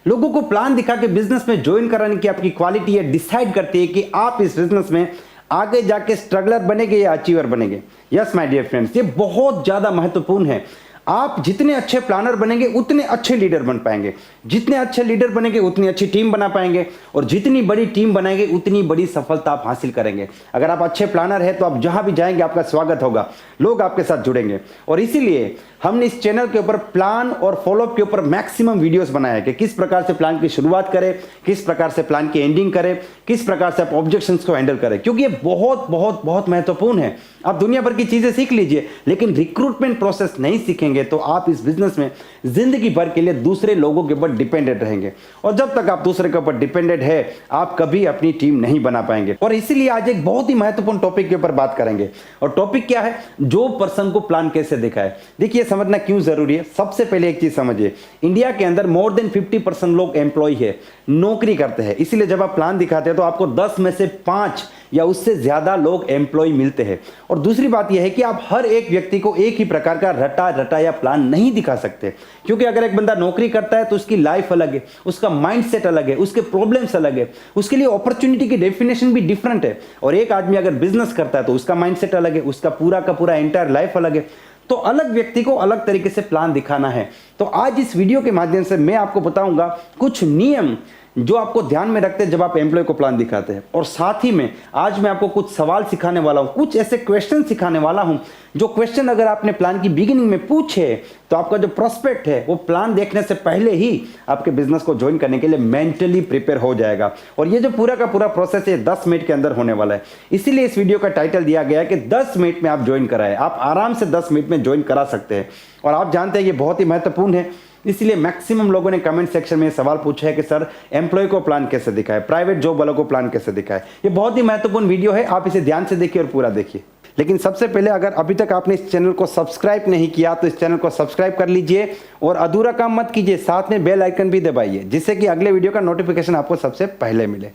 लोगों को प्लान दिखा के बिजनेस में ज्वाइन कराने की आपकी क्वालिटी है डिसाइड करती है कि आप इस बिजनेस में आगे जाके स्ट्रगलर बनेंगे या अचीवर बनेंगे। यस माय डियर फ्रेंड्स, ये बहुत ज्यादा महत्वपूर्ण है। आप जितने अच्छे प्लानर बनेंगे उतने अच्छे लीडर बन पाएंगे, जितने अच्छे लीडर बनेंगे उतनी अच्छी टीम बना पाएंगे, और जितनी बड़ी टीम बनाएंगे उतनी बड़ी सफलता आप हासिल करेंगे। अगर आप अच्छे प्लानर हैं तो आप जहां भी जाएंगे आपका स्वागत होगा, लोग आपके साथ जुड़ेंगे। और इसीलिए हमने इस चैनल के ऊपर प्लान और फॉलोअप के ऊपर मैक्सिमम वीडियोस बनाए हैं कि किस प्रकार से प्लान की शुरुआत करें, किस प्रकार से प्लान की एंडिंग करें, किस प्रकार से आप ऑब्जेक्शंस को हैंडल करें, क्योंकि ये बहुत बहुत बहुत महत्वपूर्ण है। आप दुनिया भर की चीजें सीख लीजिए, लेकिन रिक्रूटमेंट प्रोसेस नहीं सीखेंगे तो आप इस बिजनेस में जिंदगी भर के लिए दूसरे लोगों के ऊपर डिपेंडेंट रहेंगे, और जब तक आप दूसरे के ऊपर डिपेंडेंट है आप कभी अपनी टीम नहीं बना पाएंगे। और इसीलिए आज एक बहुत ही महत्वपूर्ण टॉपिक के ऊपर बात करेंगे, और टॉपिक क्या है, जो पर्सन को प्लान कैसे दिखाए। देखिए समझना क्यों जरूरी है। सबसे पहले एक चीज समझिए, इंडिया के अंदर मोर देन 50% लोग एम्प्लॉय है, नौकरी करते हैं। इसीलिए जब आप प्लान दिखाते हैं तो आपको 10 में से 5 या उससे ज्यादा लोग एम्प्लॉय मिलते हैं। और दूसरी बात यह है कि आप हर एक व्यक्ति को एक ही प्रकार का रटा रटाया प्लान नहीं दिखा सकते, क्योंकि अगर एक बंदा नौकरी करता है तो उसकी लाइफ अलग है, उसका माइंडसेट अलग है, उसके प्रॉब्लम्स अलग है, उसके लिए अपॉर्चुनिटी की डेफिनेशन भी डिफरेंट है। और एक आदमी अगर बिजनेस करता है तो उसका माइंडसेट अलग है, उसका पूरा का पूरा एंटायर लाइफ अलग है। तो अलग व्यक्ति को अलग तरीके से प्लान दिखाना है। तो आज इस वीडियो के माध्यम से मैं आपको बताऊंगा कुछ नियम जो आपको ध्यान में रखते हैं जब आप एम्प्लॉय को प्लान दिखाते हैं, और साथ ही में आज मैं आपको कुछ सवाल सिखाने वाला हूं, कुछ ऐसे क्वेश्चन सिखाने वाला हूं जो क्वेश्चन अगर आपने प्लान की बिगिनिंग में पूछे तो आपका जो प्रोस्पेक्ट है वो प्लान देखने से पहले ही आपके बिजनेस को ज्वाइन करने के लिए मेंटली प्रिपेयर हो जाएगा। और ये जो पूरा का पूरा प्रोसेस है 10 मिनट के अंदर होने वाला है, इसीलिए इस वीडियो का टाइटल दिया गया है कि 10 मिनट में आप ज्वाइन कराएं। आप आराम से 10 मिनट में ज्वाइन करा सकते हैं। और आप जानते हैं ये बहुत ही महत्वपूर्ण है, इसलिए मैक्सिमम लोगों ने कमेंट सेक्शन में सवाल पूछा है कि सर एम्प्लॉय को प्लान कैसे दिखाए, प्राइवेट जॉब वालों को प्लान कैसे दिखाए। ये बहुत ही महत्वपूर्ण वीडियो है, आप इसे ध्यान से देखिए और पूरा देखिए। लेकिन सबसे पहले अगर अभी तक आपने इस चैनल को सब्सक्राइब नहीं किया तो इस चैनल को सब्सक्राइब कर लीजिए, और अधूरा काम मत कीजिए, साथ में बेल आइकन भी दबाइए जिससे कि अगले वीडियो का नोटिफिकेशन आपको सबसे पहले मिले।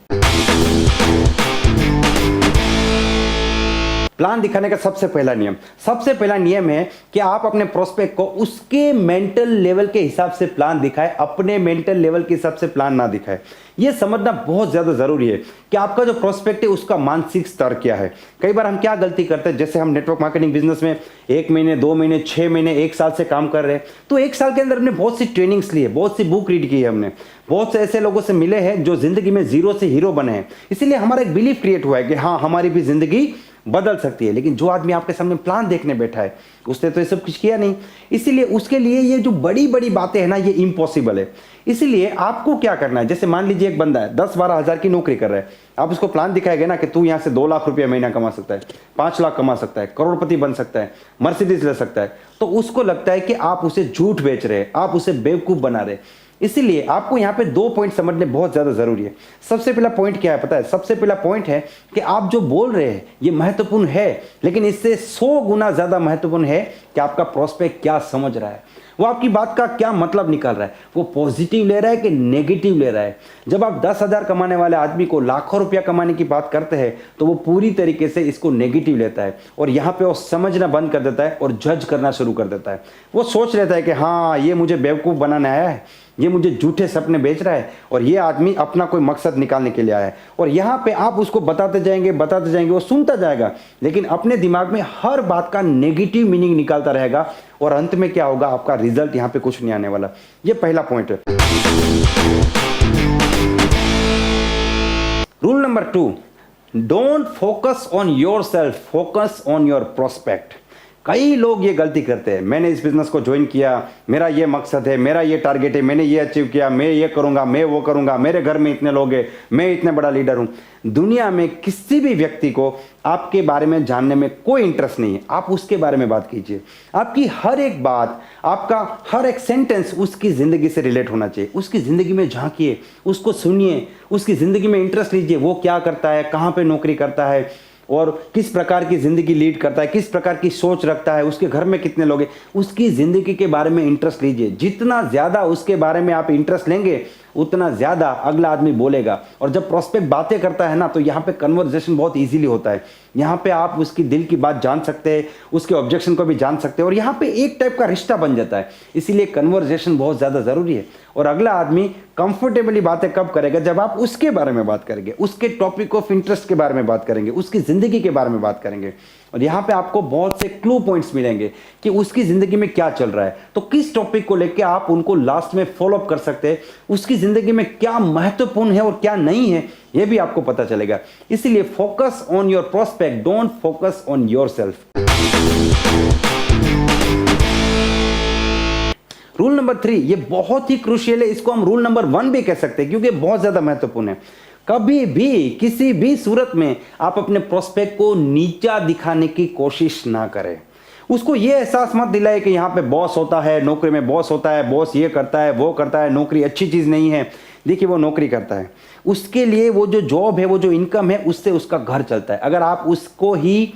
प्लान दिखाने का सबसे पहला नियम है कि आप अपने प्रोस्पेक्ट को उसके मेंटल लेवल के हिसाब से प्लान दिखाएं, अपने मेंटल लेवल के हिसाब से प्लान ना दिखाएं। यह समझना बहुत ज्यादा जरूरी है कि आपका जो प्रोस्पेक्ट है उसका मानसिक स्तर क्या है। कई बार हम क्या गलती करते हैं, जैसे हम नेटवर्क मार्केटिंग बिजनेस में 1 महीने 2 महीने 6 महीने 1 साल से काम कर रहे हैं, तो 1 साल के अंदर हमने बहुत सी ट्रेनिंग्स ली है, बहुत सी बुक रीड की है, हमने बहुत से ऐसे लोगों से मिले हैं जो जिंदगी में जीरो से हीरो बने हैं। इसीलिए हमारा एक बिलीफ क्रिएट हुआ है कि हाँ हमारी भी जिंदगी बदल सकती है। लेकिन जो आदमी आपके सामने प्लान देखने बैठा है उसने तो ये सब कुछ किया नहीं, इसीलिए उसके लिए ये जो बड़ी बड़ी बातें हैं ना ये इम्पॉसिबल है। इसीलिए आपको क्या करना है, जैसे मान लीजिए एक बंदा है 10-12 हज़ार की नौकरी कर रहा है, आप उसको प्लान दिखाएंगे ना कि तू यहाँ से 2 लाख रुपया महीना कमा सकता है, 5 लाख कमा सकता है, करोड़पति बन सकता है, मर्सिडीज ले सकता है, तो उसको लगता है कि आप उसे झूठ बेच रहे हैं, आप उसे बेवकूफ बना रहे। इसीलिए आपको यहां पे 2 पॉइंट समझने बहुत ज्यादा जरूरी है। सबसे पहला पॉइंट क्या है पता है, सबसे पहला पॉइंट है कि आप जो बोल रहे हैं ये महत्वपूर्ण है, लेकिन इससे 100 गुना ज्यादा महत्वपूर्ण है कि आपका प्रोस्पेक्ट क्या समझ रहा है, वो आपकी बात का क्या मतलब निकाल रहा है, वो पॉजिटिव ले रहा है कि नेगेटिव ले रहा है। जब आप 10,000 कमाने वाले आदमी को लाखों रुपया कमाने की बात करते हैं तो वो पूरी तरीके से इसको नेगेटिव लेता है, और यहाँ पे वो समझना बंद कर देता है और जज करना शुरू कर देता है। वो सोच लेता है कि हाँ ये मुझे बेवकूफ़ बनाने आया है, ये मुझे झूठे सपने बेच रहा है, और ये आदमी अपना कोई मकसद निकालने के लिए आया है। और यहाँ पे आप उसको बताते जाएंगे, वो सुनता जाएगा, लेकिन अपने दिमाग में हर बात का नेगेटिव मीनिंग निकालता रहेगा, और अंत में क्या होगा, आपका रिजल्ट यहाँ पे कुछ नहीं आने वाला। ये पहला पॉइंट है। Rule number 2, don't focus on your self, focus on your prospect. कई लोग ये गलती करते हैं, मैंने इस बिजनेस को ज्वाइन किया, मेरा ये मकसद है, मेरा ये टारगेट है, मैंने ये अचीव किया, मैं ये करूंगा, मैं वो करूंगा, मेरे घर में इतने लोग हैं, मैं इतने बड़ा लीडर हूं। दुनिया में किसी भी व्यक्ति को आपके बारे में जानने में कोई इंटरेस्ट नहीं है। आप उसके बारे में बात कीजिए, आपकी हर एक बात, आपका हर एक सेंटेंस उसकी जिंदगी से रिलेट होना चाहिए। उसकी जिंदगी में झांकिए, उसको सुनिए, उसकी जिंदगी में इंटरेस्ट लीजिए, वो क्या करता है, कहाँ पे नौकरी करता है, और किस प्रकार की जिंदगी लीड करता है, किस प्रकार की सोच रखता है, उसके घर में कितने लोग हैं, उसकी जिंदगी के बारे में इंटरेस्ट लीजिए। जितना ज्यादा उसके बारे में आप इंटरेस्ट लेंगे उतना ज़्यादा अगला आदमी बोलेगा। और जब प्रोस्पेक्ट बातें करता है ना, तो यहाँ पे कन्वर्सेशन बहुत इजीली होता है। यहाँ पे आप उसकी दिल की बात जान सकते हैं, उसके ऑब्जेक्शन को भी जान सकते हैं, और यहाँ पे एक टाइप का रिश्ता बन जाता है। इसीलिए कन्वर्सेशन बहुत ज़्यादा ज़रूरी है। और अगला आदमी कंफर्टेबली बातें कब करेगा? जब आप उसके बारे में बात करेंगे, उसके टॉपिक ऑफ इंटरेस्ट के बारे में बात करेंगे, उसकी ज़िंदगी के बारे में बात करेंगे। और यहाँ पे आपको बहुत से क्लू पॉइंट्स मिलेंगे कि उसकी ज़िंदगी में क्या चल रहा है, तो किस टॉपिक को लेकर आप उनको लास्ट में फॉलो अप कर सकते हैं, उसकी ज़िंदगी में क्या महत्वपूर्ण है और क्या नहीं है, ये भी आपको पता चलेगा। इसीलिए focus on your prospect, don't focus on yourself. Rule number 3, ये बहुत ही क्रूशियल है, इसको हम रूल नंबर 1 भी कह सकते हैं, क्योंकि बहुत ज्यादा महत्वपूर्ण है। कभी भी किसी भी सूरत में आप अपने प्रोस्पेक्ट को नीचा दिखाने की कोशिश ना करें। उसको ये एहसास मत दिलाए कि यहाँ पे बॉस होता है, नौकरी में बॉस होता है, बॉस ये करता है, वो करता है, नौकरी अच्छी चीज़ नहीं है। देखिए, वो नौकरी करता है, उसके लिए वो जो जॉब है, वो जो इनकम है, उससे उसका घर चलता है। अगर आप उसको ही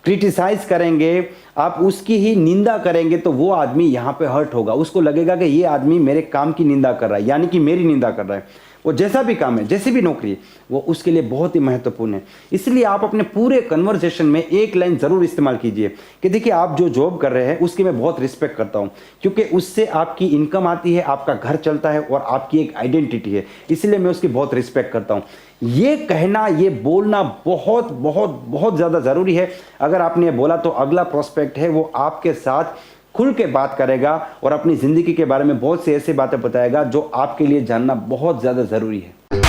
क्रिटिसाइज करेंगे, आप उसकी ही निंदा करेंगे, तो वो आदमी यहाँ पे हर्ट होगा। उसको लगेगा कि ये आदमी मेरे काम की निंदा कर रहा है, यानी कि मेरी निंदा कर रहा है। वो जैसा भी काम है, जैसी भी नौकरी है, वो उसके लिए बहुत ही महत्वपूर्ण है। इसलिए आप अपने पूरे कन्वर्सेशन में एक लाइन ज़रूर इस्तेमाल कीजिए कि देखिए, आप जो जॉब कर रहे हैं उसकी मैं बहुत रिस्पेक्ट करता हूँ, क्योंकि उससे आपकी इनकम आती है, आपका घर चलता है और आपकी एक आइडेंटिटी है, इसलिए मैं उसकी बहुत रिस्पेक्ट करता हूँ। ये कहना, ये बोलना बहुत बहुत बहुत ज़्यादा ज़रूरी है। अगर आपने ये बोला तो अगला प्रोस्पेक्ट है वो आपके साथ खुल के बात करेगा और अपनी ज़िंदगी के बारे में बहुत सी ऐसी बातें बताएगा जो आपके लिए जानना बहुत ज़्यादा ज़रूरी है।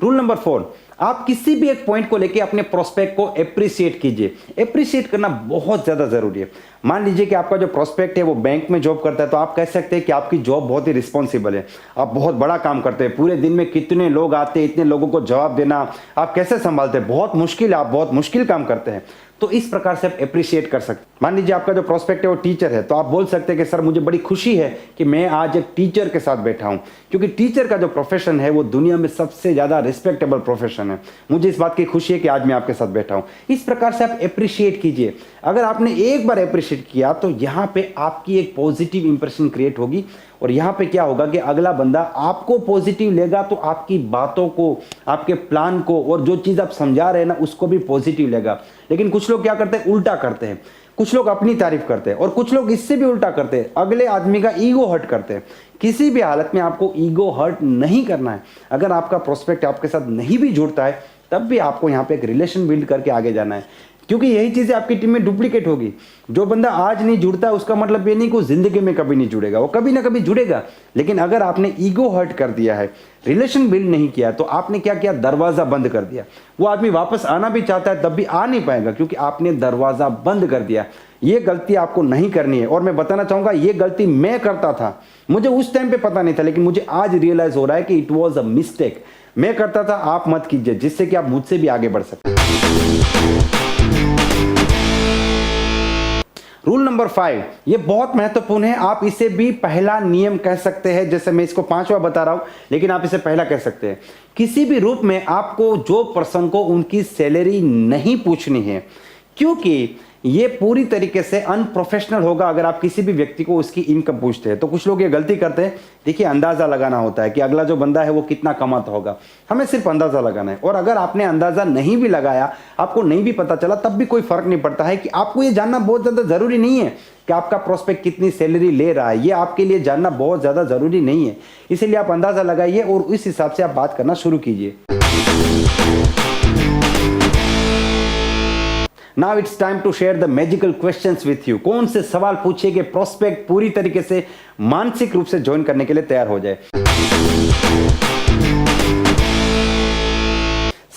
रूल नंबर 4, आप किसी भी एक पॉइंट को लेके अपने प्रोस्पेक्ट को अप्रिशिएट कीजिए। अप्रिशिएट करना बहुत ज़्यादा ज़रूरी है। मान लीजिए कि आपका जो प्रोस्पेक्ट है वो बैंक में जॉब करता है, तो आप कह सकते हैं कि आपकी जॉब बहुत ही रिस्पॉन्सिबल है, आप बहुत बड़ा काम करते हैं, पूरे दिन में कितने लोग आते हैं, इतने लोगों को जवाब देना आप कैसे संभालते हैं, बहुत मुश्किल है, आप बहुत मुश्किल काम करते हैं। तो इस प्रकार से आप अप्रिशिएट कर सकते हैं। मान लीजिए आपका जो प्रोस्पेक्ट है वो टीचर है, तो आप बोल सकते हैं कि सर, मुझे बड़ी खुशी है कि मैं आज एक टीचर के साथ बैठा हूं, क्योंकि टीचर का जो प्रोफेशन है वो दुनिया में सबसे ज़्यादा रिस्पेक्टेबल प्रोफेशन है। मुझे इस बात की खुशी है कि आज मैं आपके साथ बैठा हूं। इस प्रकार से आप अप्रिशिएट कीजिए। अगर आपने एक बार अप्रिशिएट किया तो यहाँ पे आपकी एक पॉजिटिव इंप्रेशन क्रिएट होगी, और यहाँ पे क्या होगा कि अगला बंदा आपको पॉजिटिव लेगा, तो आपकी बातों को, आपके प्लान को और जो चीज़ आप समझा रहे हैं ना, उसको भी पॉजिटिव लेगा। लेकिन कुछ लोग क्या करते हैं, उल्टा करते हैं। कुछ लोग अपनी तारीफ करते हैं और कुछ लोग इससे भी उल्टा करते हैं, अगले आदमी का ईगो हर्ट करते हैं। किसी भी हालत में आपको ईगो हर्ट नहीं करना है। अगर आपका प्रोस्पेक्ट आपके साथ नहीं भी जुड़ता है, तब भी आपको यहाँ पे एक रिलेशन बिल्ड करके आगे जाना है, क्योंकि यही चीज़ें आपकी टीम में डुप्लीकेट होगी। जो बंदा आज नहीं जुड़ता है, उसका मतलब ये नहीं कि वो जिंदगी में कभी नहीं जुड़ेगा, वो कभी ना कभी जुड़ेगा। लेकिन अगर आपने ईगो हर्ट कर दिया है, रिलेशन बिल्ड नहीं किया, तो आपने क्या किया, दरवाज़ा बंद कर दिया। वो आदमी वापस आना भी चाहता है तब भी आ नहीं पाएगा, क्योंकि आपने दरवाज़ा बंद कर दिया। ये गलती आपको नहीं करनी है। और मैं बताना चाहूँगा, ये गलती मैं करता था, मुझे उस टाइम पे पता नहीं था, लेकिन मुझे आज रियलाइज़ हो रहा है कि इट वॉज अ मिस्टेक। मैं करता था, आप मत कीजिए, जिससे कि आप मुझसे भी आगे बढ़ सकते हैं। रूल नंबर 5, ये बहुत महत्वपूर्ण है। आप इसे भी पहला नियम कह सकते हैं, जैसे मैं इसको 5वां बता रहा हूं, लेकिन आप इसे पहला कह सकते हैं। किसी भी रूप में आपको जो पर्सन को उनकी सैलरी नहीं पूछनी है, क्योंकि ये पूरी तरीके से अनप्रोफेशनल होगा अगर आप किसी भी व्यक्ति को उसकी इनकम पूछते हैं। तो कुछ लोग ये गलती करते हैं। देखिए, अंदाज़ा लगाना होता है कि अगला जो बंदा है वो कितना कमाता होगा, हमें सिर्फ अंदाज़ा लगाना है। और अगर आपने अंदाज़ा नहीं भी लगाया, आपको नहीं भी पता चला, तब भी कोई फ़र्क नहीं पड़ता है। कि आपको ये जानना बहुत ज़्यादा ज़रूरी नहीं है कि आपका प्रोस्पेक्ट कितनी सैलरी ले रहा है, ये आपके लिए जानना बहुत ज़्यादा ज़रूरी नहीं है। इसीलिए आप अंदाज़ा लगाइए और इस हिसाब से आप बात करना शुरू कीजिए। Now it's time to share the magical questions with you। कौन से सवाल पूछिए कि प्रोस्पेक्ट पूरी तरीके से मानसिक रूप से ज्वाइन करने के लिए तैयार हो जाए।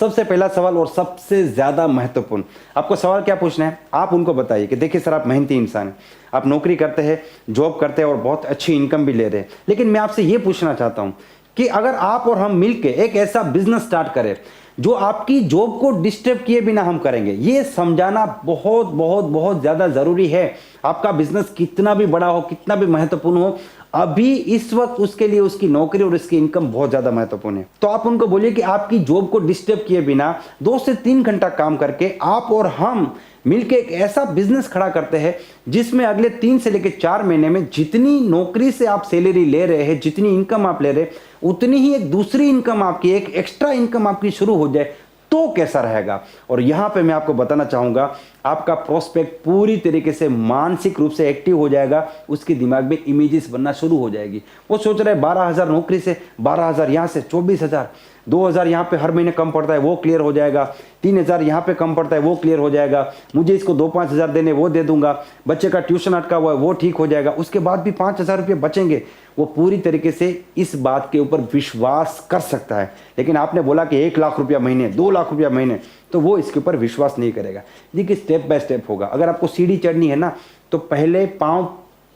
सबसे पहला सवाल और सबसे ज्यादा महत्वपूर्ण, आपको सवाल क्या पूछना है, आप उनको बताइए कि देखिए सर, आप मेहनती इंसान हैं, आप नौकरी करते हैं, जॉब करते हैं और बहुत अच्छी इनकम भी ले रहे हैं, लेकिन मैं आपसे ये पूछना चाहता हूं कि अगर आप और हम मिलकर एक ऐसा बिजनेस स्टार्ट करें जो आपकी जॉब को डिस्टर्ब किए बिना हम करेंगे। ये समझाना बहुत बहुत बहुत ज़्यादा ज़रूरी है। आपका बिजनेस कितना भी बड़ा हो, कितना भी महत्वपूर्ण हो, अभी इस वक्त उसके लिए उसकी नौकरी और उसकी इनकम बहुत ज्यादा महत्वपूर्ण है। तो आप उनको बोलिए कि आपकी जॉब को डिस्टर्ब किए बिना 2 से 3 घंटा काम करके आप और हम मिलके एक ऐसा बिजनेस खड़ा करते हैं जिसमें अगले 3 से लेकर 4 महीने में जितनी नौकरी से आप सैलरी ले रहे हैं, जितनी इनकम आप ले रहे हैं, उतनी ही एक दूसरी इनकम आपकी, एक एक्स्ट्रा इनकम आपकी शुरू हो जाए, तो कैसा रहेगा। और यहां पे मैं आपको बताना चाहूंगा, आपका प्रोस्पेक्ट पूरी तरीके से मानसिक रूप से एक्टिव हो जाएगा, उसके दिमाग में इमेजेस बनना शुरू हो जाएगी। वो सोच रहे 12,000 नौकरी से 12,000 यहां से 24,000, 2,000 यहाँ पे हर महीने कम पड़ता है वो क्लियर हो जाएगा, 3,000 यहाँ पे कम पड़ता है वो क्लियर हो जाएगा, मुझे इसको 2-5 हज़ार देने वो दे दूंगा, बच्चे का ट्यूशन अटका हुआ है वो ठीक हो जाएगा, उसके बाद भी 5,000 रुपये बचेंगे। वो पूरी तरीके से इस बात के ऊपर विश्वास कर सकता है। लेकिन आपने बोला कि 1 लाख रुपया महीने, 2 लाख रुपया महीने, तो वो इसके ऊपर विश्वास नहीं करेगा। देखिए स्टेप बाय स्टेप होगा। अगर आपको सीढ़ी चढ़नी है ना, तो पहले पाँव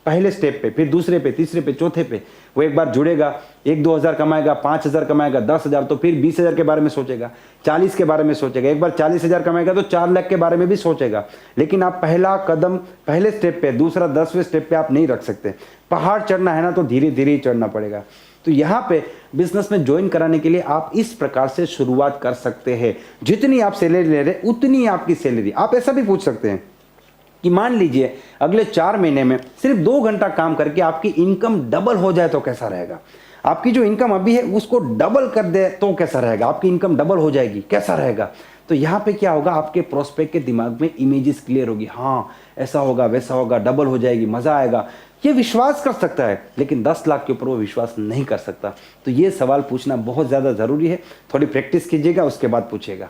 पहले स्टेप पे, फिर दूसरे पे, तीसरे पे, चौथे पे वो एक बार जुड़ेगा, 1-2 हज़ार कमाएगा, 5,000 कमाएगा, 10,000, तो फिर 20,000 के बारे में सोचेगा, 40 के बारे में सोचेगा, एक बार 40,000 कमाएगा तो 4 लाख के बारे में भी सोचेगा। लेकिन आप पहला कदम पहले स्टेप पे, दूसरा 10वें स्टेप पे आप नहीं रख सकते। पहाड़ चढ़ना है ना तो धीरे धीरे ही चढ़ना पड़ेगा। तो यहाँ पे बिजनेस में ज्वाइन कराने के लिए आप इस प्रकार से शुरुआत कर सकते हैं। जितनी आप सैलरी ले रहे उतनी आपकी सैलरी। आप ऐसा भी पूछ सकते हैं कि मान लीजिए अगले 4 महीने में सिर्फ 2 घंटा काम करके आपकी इनकम डबल हो जाए तो कैसा रहेगा। आपकी जो इनकम अभी है उसको डबल कर दे तो कैसा रहेगा। आपकी इनकम डबल हो जाएगी, कैसा रहेगा। तो यहाँ पे क्या होगा, आपके प्रोस्पेक्ट के दिमाग में इमेजेस क्लियर होगी, हाँ ऐसा होगा, वैसा होगा, डबल हो जाएगी, मजा आएगा। ये विश्वास कर सकता है, लेकिन 10 लाख के ऊपर वो विश्वास नहीं कर सकता। तो ये सवाल पूछना बहुत ज़्यादा ज़रूरी है। थोड़ी प्रैक्टिस कीजिएगा, उसके बाद पूछिएगा।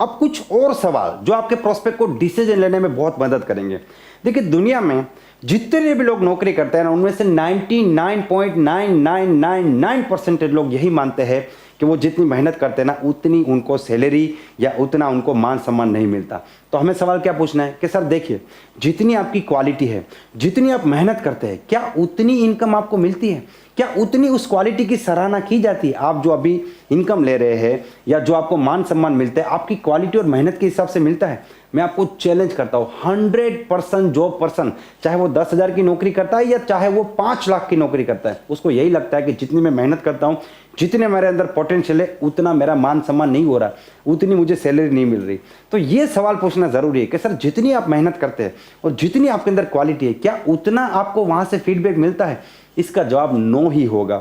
अब कुछ और सवाल जो आपके प्रोस्पेक्ट को डिसीजन लेने में बहुत मदद करेंगे। देखिए दुनिया में जितने भी लोग नौकरी करते हैं ना, उनमें से 99.9999% लोग यही मानते हैं कि वो जितनी मेहनत करते हैं ना, उतनी उनको सैलरी या उतना उनको मान सम्मान नहीं मिलता। तो हमें सवाल क्या पूछना है कि सर देखिए, जितनी आपकी क्वालिटी है, जितनी आप मेहनत करते हैं, क्या उतनी इनकम आपको मिलती है? क्या उतनी उस क्वालिटी की सराहना की जाती है? आप जो अभी इनकम ले रहे हैं या जो आपको मान सम्मान मिलता है, आपकी क्वालिटी और मेहनत के हिसाब से मिलता है? मैं आपको चैलेंज करता हूँ, 100% जॉब पर्सन, चाहे वो 10,000 की नौकरी करता है या चाहे वो 5 लाख की नौकरी करता है, उसको यही लगता है कि जितनी मैं मेहनत करता हूँ, जितने मेरे अंदर पोटेंशियल है, उतना मेरा मान सम्मान नहीं हो रहा, उतनी मुझे सैलरी नहीं मिल रही। तो ये सवाल पूछना ज़रूरी है कि सर जितनी आप मेहनत करते हैं और जितनी आपके अंदर क्वालिटी है, क्या उतना आपको वहाँ से फीडबैक मिलता है? इसका जवाब नो ही होगा।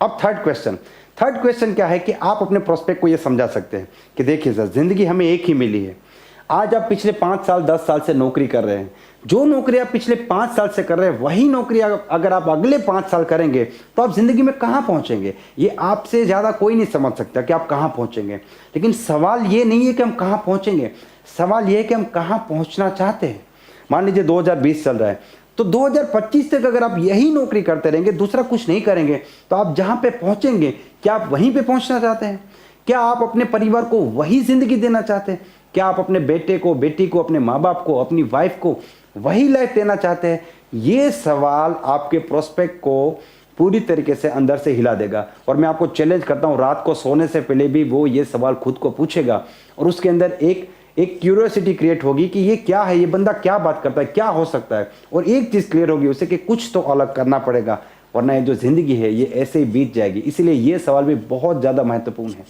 अब थर्ड क्वेश्चन क्या है कि आप अपने प्रोस्पेक्ट को यह समझा सकते हैं कि देखिए सर, जिंदगी हमें एक ही मिली है। आज आप पिछले 5 साल 10 साल से नौकरी कर रहे हैं, जो नौकरी आप पिछले 5 साल से कर रहे हैं, वही नौकरी अगर आप अगले 5 साल करेंगे तो आप जिंदगी में कहां पहुंचेंगे, ये आपसे ज्यादा कोई नहीं समझ सकता कि आप कहां पहुंचेंगे। लेकिन सवाल ये नहीं है कि हम कहां पहुंचेंगे, सवाल ये है कि हम कहां पहुंचना चाहते हैं। मान लीजिए 2020 चल रहा है, तो 2025 तक अगर आप यही नौकरी करते रहेंगे, दूसरा कुछ नहीं करेंगे, तो आप जहां पे पहुंचेंगे, क्या आप वहीं पे पहुंचना चाहते हैं? क्या आप अपने परिवार को वही जिंदगी देना चाहते हैं? क्या आप अपने बेटे को, बेटी को, अपने माँ बाप को, अपनी वाइफ को वही लाइफ देना चाहते हैं? ये सवाल आपके प्रोस्पेक्ट को पूरी तरीके से अंदर से हिला देगा। और मैं आपको चैलेंज करता हूँ, रात को सोने से पहले भी वो ये सवाल खुद को पूछेगा और उसके अंदर एक क्यूरियोसिटी क्रिएट होगी कि ये क्या है, ये बंदा क्या बात करता है, क्या हो सकता है। और एक चीज़ क्लियर होगी उसे कि कुछ तो अलग करना पड़ेगा, वरना ये जो जिंदगी है ये ऐसे ही बीत जाएगी। इसलिए ये सवाल भी बहुत ज़्यादा महत्वपूर्ण है।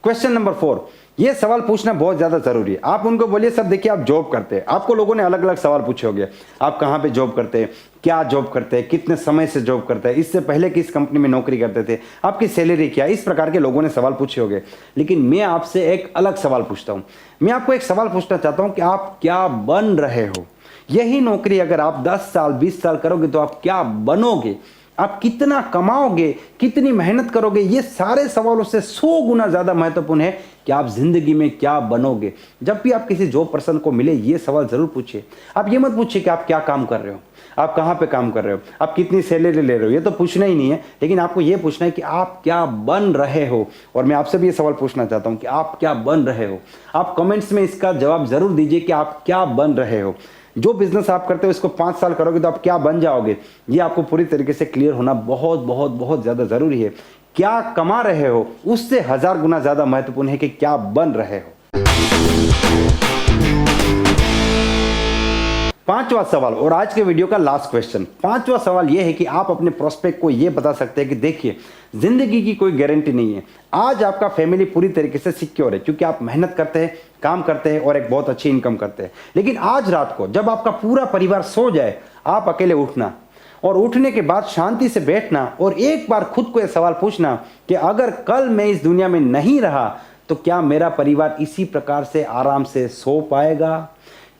क्वेश्चन नंबर 4, ये सवाल पूछना बहुत ज़्यादा ज़रूरी है। आप उनको बोलिए सर देखिए, आप जॉब करते हैं, आपको लोगों ने अलग अलग सवाल पूछे होंगे। आप कहाँ पे जॉब करते हैं, क्या जॉब करते हैं, कितने समय से जॉब करते हैं, इससे पहले किस कंपनी में नौकरी करते थे, आपकी सैलरी क्या, इस प्रकार के लोगों ने सवाल पूछे होंगे। लेकिन मैं आपसे एक अलग सवाल पूछता हूँ। मैं आपको एक सवाल पूछना चाहता हूँ कि आप क्या बन रहे हो। यही नौकरी अगर आप 10 साल 20 साल करोगे तो आप क्या बनोगे, आप कितना कमाओगे, कितनी मेहनत करोगे। ये सारे सवालों से 100 गुना ज़्यादा महत्वपूर्ण है कि आप जिंदगी में क्या बनोगे। जब भी आप किसी जॉब पर्सन को मिले, ये सवाल जरूर पूछिए। आप ये मत पूछिए कि आप क्या काम कर रहे हो, आप कहाँ पे काम कर रहे हो, आप कितनी सैलरी ले रहे हो, ये तो पूछना ही नहीं है। लेकिन आपको ये पूछना है कि आप क्या बन रहे हो। और मैं आपसे भी ये सवाल पूछना चाहता हूँ कि आप क्या बन रहे हो। आप कमेंट्स में इसका जवाब जरूर दीजिए कि आप क्या बन रहे हो। जो बिजनेस आप करते हो इसको 5 साल करोगे तो आप क्या बन जाओगे, ये आपको पूरी तरीके से क्लियर होना बहुत बहुत बहुत ज़्यादा ज़रूरी है। क्या कमा रहे हो उससे 1000 गुना ज़्यादा महत्वपूर्ण है कि क्या बन रहे हो। पांचवा सवाल और आज के वीडियो का लास्ट क्वेश्चन। पांचवा सवाल यह है कि आप अपने प्रोस्पेक्ट को यह बता सकते हैं कि देखिए, जिंदगी की कोई गारंटी नहीं है। आज आपका फैमिली पूरी तरीके से सिक्योर है क्योंकि आप मेहनत करते हैं, काम करते हैं और एक बहुत अच्छी इनकम करते हैं। लेकिन आज रात को जब आपका पूरा परिवार सो जाए, आप अकेले उठना और उठने के बाद शांति से बैठना और एक बार खुद को यह सवाल पूछना कि अगर कल मैं इस दुनिया में नहीं रहा तो क्या मेरा परिवार इसी प्रकार से आराम से सो पाएगा?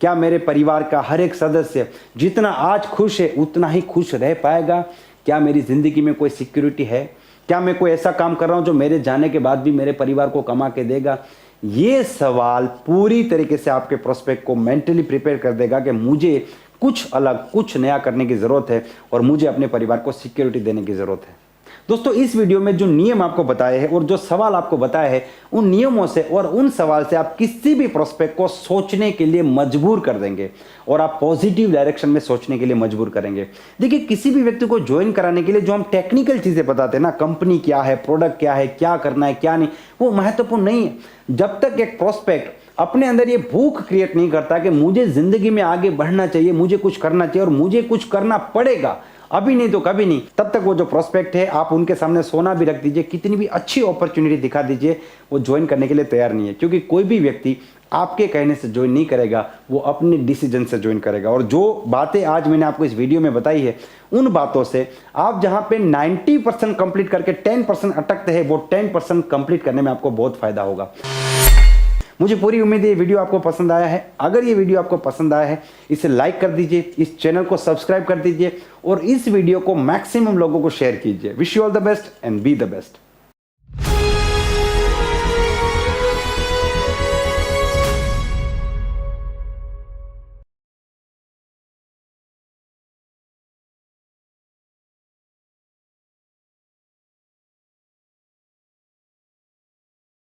क्या मेरे परिवार का हर एक सदस्य जितना आज खुश है उतना ही खुश रह पाएगा? क्या मेरी जिंदगी में कोई सिक्योरिटी है? क्या मैं कोई ऐसा काम कर रहा हूं जो मेरे जाने के बाद भी मेरे परिवार को कमा के देगा? ये सवाल पूरी तरीके से आपके प्रोस्पेक्ट को मेंटली प्रिपेयर कर देगा कि मुझे कुछ अलग, कुछ नया करने की जरूरत है और मुझे अपने परिवार को सिक्योरिटी देने की जरूरत है। दोस्तों, इस वीडियो में जो नियम आपको बताए हैं और जो सवाल आपको बताया है, उन नियमों से और उन सवाल से आप किसी भी प्रोस्पेक्ट को सोचने के लिए मजबूर कर देंगे और आप पॉजिटिव डायरेक्शन में सोचने के लिए मजबूर करेंगे। देखिए, किसी भी व्यक्ति को ज्वाइन कराने के लिए जो हम टेक्निकल चीजें बताते हैं ना, कंपनी क्या है, प्रोडक्ट क्या है, क्या करना है, क्या नहीं, वो महत्वपूर्ण नहीं है जब तक एक प्रोस्पेक्ट अपने अंदर ये भूख क्रिएट नहीं करता कि मुझे जिंदगी में आगे बढ़ना चाहिए, मुझे कुछ करना चाहिए और मुझे कुछ करना पड़ेगा, अभी नहीं तो कभी नहीं। तब तक वो जो प्रोस्पेक्ट है, आप उनके सामने सोना भी रख दीजिए, कितनी भी अच्छी अपॉर्चुनिटी दिखा दीजिए, वो ज्वाइन करने के लिए तैयार नहीं है। क्योंकि कोई भी व्यक्ति आपके कहने से ज्वाइन नहीं करेगा, वो अपने डिसीजन से ज्वाइन करेगा। और जो बातें आज मैंने आपको इस वीडियो में बताई है, उन बातों से आप जहां पे 90% कंप्लीट करके 10% अटकते हैं, वो 10% कंप्लीट करने में आपको बहुत फायदा होगा। मुझे पूरी उम्मीद है ये वीडियो आपको पसंद आया है। अगर ये वीडियो आपको पसंद आया है, इसे लाइक कर दीजिए, इस चैनल को सब्सक्राइब कर दीजिए और इस वीडियो को मैक्सिमम लोगों को शेयर कीजिए। Wish you all the best and be the best.